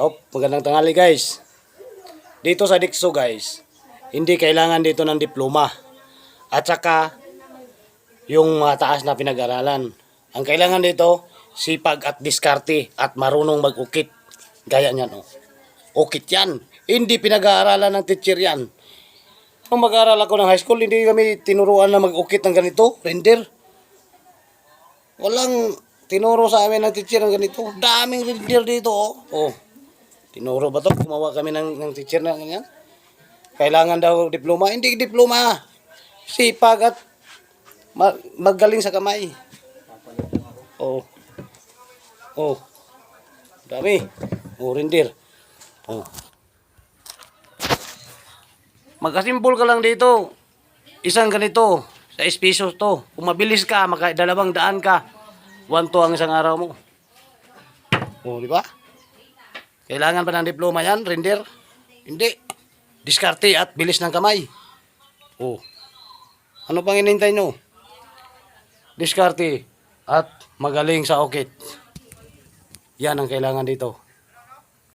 Magandang tanghali guys. Dito sa Dixo guys, hindi kailangan dito ng diploma. At saka, yung taas na pinag-aralan. Ang kailangan dito, sipag at diskarte at marunong mag-ukit. Gaya niyan, oh. Ukit yan. Hindi pinag-aaralan ng teacher yan. Nung mag-aaral ako ng high school, hindi kami tinuruan na mag-ukit ng ganito, render. Walang tinuro sa amin ng teacher ng ganito. Daming render dito, oh. Oh. Tinuro ba to? Gumawa kami ng teacher na ganyan. Kailangan daw diploma. Hindi diploma. Sipag at magaling sa kamay. Oh. Oh. Dami. Oh, render. Oh. Magkasimpol ka lang dito. Isang ganito. Sa pesos to. Kung mabilis ka, dalawang daan ka. 1 to ang isang araw mo. Oh, di ba? Kailangan pa ng diploma yan, render? Hindi. Diskarte at bilis ng kamay. Oh. Ano pang inintay nyo? Diskarte at magaling sa ukit. Yan ang kailangan dito.